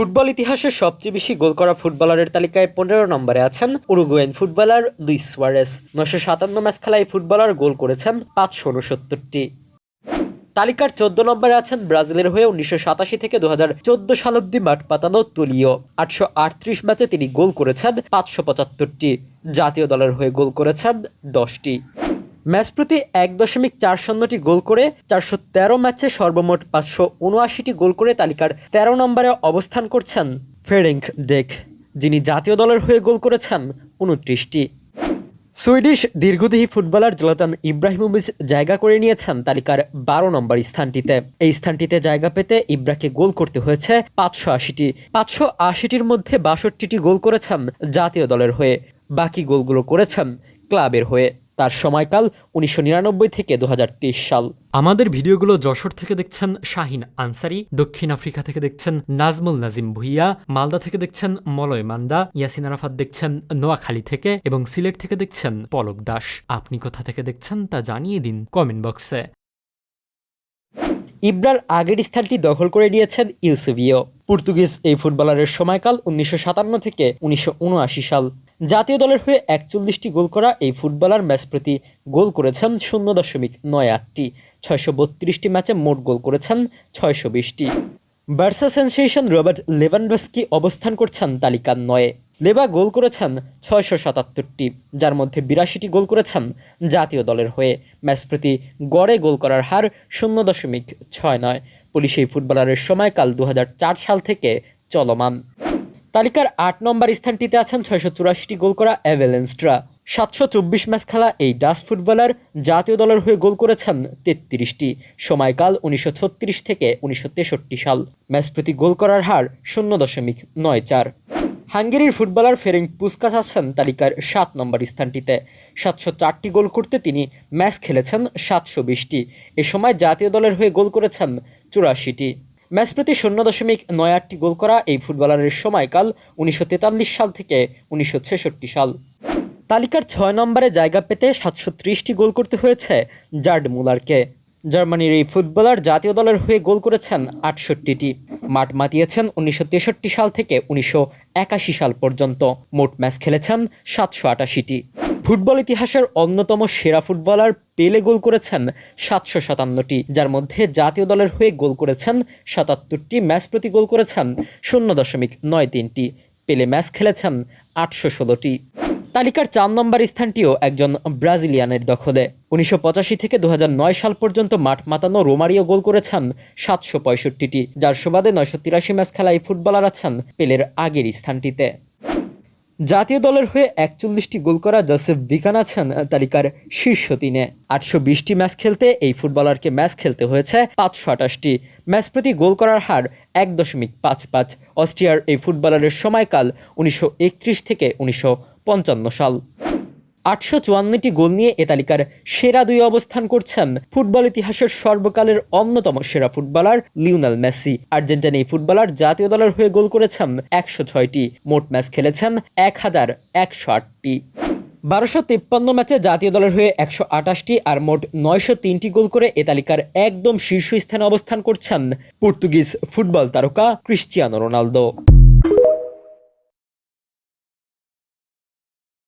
Football ইতিহাসের সবচেয়ে বেশি গোল করা ফুটবলারের তালিকায় ১৫ নম্বরে আছেন Uruguayan footballer Luis Suarez. ৯৫৭ match খেলায় ফুটবলার গোল করেছেন ৫৬৯টি। তালিকার ১৪ নম্বরে আছেন ব্রাজিলের হয়ে ১৯৮৭ থেকে ২০১৪ সাল অব্দি মাঠ পাতানো তুলিও। ৮৩৮ ম্যাচে তিনি গোল করেছেন ৫৭৫টি। জাতীয় দলের হয়ে গোল করেছেন ১০টি। ম্যাচ প্রতি ১.৪০টি গোল করে ৪১৩ ম্যাচে সর্বমোট ৫৭৯টি গোল করে তালিকার ১৩ নম্বরে অবস্থান করছেন ফ্রেডরিক ডেক, যিনি জাতীয় দলের হয়ে গোল করেছেন ২৯টি। সুইডিশ দীর্ঘদেহী ফুটবলার জলাতান ইব্রাহিমোভিচ জায়গা করে নিয়েছেন তালিকার ১২ নম্বর স্থানটিতে। এই স্থানটিতে জায়গা পেতে ইব্রাকে গোল করতে হয়েছে ৫৮০টি। ৫৮০টির মধ্যে ৬২টি গোল করেছেন জাতীয় দলের হয়ে, বাকি গোলগুলো করেছেন ক্লাবের হয়ে। তার সময়কাল ১৯৯৯ থেকে ২০২৩ সাল। আমাদের ভিডিওগুলো যশোর থেকে দেখছেন শাহিন আনসারি, দক্ষিণ আফ্রিকা থেকে দেখছেন নাজমুল নাজিম ভুইয়া, মালদা থেকে দেখছেন মলয় মান্দা, ইয়াসিন আরাফাত দেখছেন নোয়াখালী থেকে এবং সিলেট থেকে দেখছেন পলক দাস। আপনি কোথা থেকে দেখছেন তা জানিয়ে দিন কমেন্ট বক্সে। ইব্রার আগের স্থানটি দখল করে নিয়েছেন ইউসেবিও। পর্তুগিজ এই ফুটবলারের সময়কাল ১৯৫৭ থেকে ১৯৭৯ সাল। জাতীয় দলের হয়ে ৪১টি গোল করা এই ফুটবলার ম্যাচ প্রতি গোল করেছেন ০.৯৮টি। ৬৩২টি ম্যাচে মোট গোল করেছেন ৬২০টি। বার্সা সেনসেশন রবার্ট লেভানডস্কি অবস্থান করছেন তালিকার ৯-এ। লেবা গোল করেছেন ৬৭৭টি, যার মধ্যে ৮২টি গোল করেছেন জাতীয় দলের হয়ে। ম্যাচ প্রতি গড়ে গোল করার হার ০.৬৯। পুলিশ এই ফুটবলারের সময়কাল ২০০৪ সাল থেকে চলমান। তালিকার ৮ নম্বর স্থানটিতে আছেন ৬৮৪টি গোল করা এভেলেন্সট্রা। ৭২৪ ম্যাচ খেলা এই ডাচ ফুটবলার জাতীয় দলের হয়ে গোল করেছেন ৩৩টি। সময়কাল ১৯৩৬ থেকে ১৯৬৩ সাল। ম্যাচ প্রতি গোল করার হার ০.৯৪। হাঙ্গেরির ফুটবলার ফেরেঞ্চ পুসকাস আছেন তালিকার ৭ নম্বর স্থানটিতে। ৭০৪টি গোল করতে তিনি ম্যাচ খেলেছেন ৭২০টি। এ সময় জাতীয় দলের হয়ে গোল করেছেন ৮৪টি। ম্যাচ প্রতি ০.৯৮টি গোল করা এই ফুটবলারের সময়কাল ১৯৪৩ সাল থেকে ১৯৬৬ সাল। তালিকার ৬ নম্বরে জায়গা পেতে ৭৩০টি গোল করতে হয়েছে জার্ড মুলারকে। জার্মানির এই ফুটবলার জাতীয় দলের হয়ে গোল করেছেন ৬৮টি। মাঠ মাতিয়েছেন ১৯৬৩ সাল থেকে ১৯৮১ সাল পর্যন্ত। মোট ম্যাচ খেলেছেন ৭৮৮টি। ফুটবল ইতিহাসের অন্যতম সেরা ফুটবলার পেলে গোল করেছেন ৭৫৭টি, যার মধ্যে জাতীয় দলের হয়ে গোল করেছেন ৭৭টি। ম্যাচ প্রতি গোল করেছেন ০.৯৩টি। পেলে ম্যাচ খেলেছেন ৮১৬টি। তালিকার ৪ নম্বর স্থানটিও একজন ব্রাজিলিয়ানের দখলে। ১৯৮৫ থেকে ২০০৯ সাল পর্যন্ত মাঠ মাতানো রোমারিও গোল করেছেন ৭৬৫টি, যার সুবাদে ৯৮৩ ম্যাচ খেলা এই ফুটবলার আছেন পেলের আগের স্থানটিতে। জাতীয় দলের হয়ে ৪১টি গোল করা জোসেফ ভিকান আছেন তালিকার শীর্ষ ৩-এ। ৮২০টি ম্যাচ খেলতে এই ফুটবলারকে ম্যাচ খেলতে হয়েছে ৫২৮টি। ম্যাচ প্রতি গোল করার হার ১.৫৫। অস্ট্রিয়ার এই ফুটবলারের সময়কাল ১৯৩১ থেকে ১৯৫৫ সাল। ৮৫৪টি গোল নিয়ে এ তালিকার সেরা ২ অবস্থান করছেন ফুটবল ইতিহাসের সর্বকালের অন্যতম সেরা ফুটবলার লিওনেল মেসি। আর্জেন্টিনা এই ফুটবলার জাতীয় দলের হয়ে গোল করেছেন ১০৬টি। মোট ম্যাচ খেলেছেন ১১০৮টি। ১২৫৩ ম্যাচে জাতীয় দলের হয়ে ১২৮টি আর মোট ৯০৩টি গোল করে এ তালিকার একদম শীর্ষ স্থানে অবস্থান করছেন পর্তুগিজ ফুটবল তারকা ক্রিশ্চিয়ানো রোনালদো।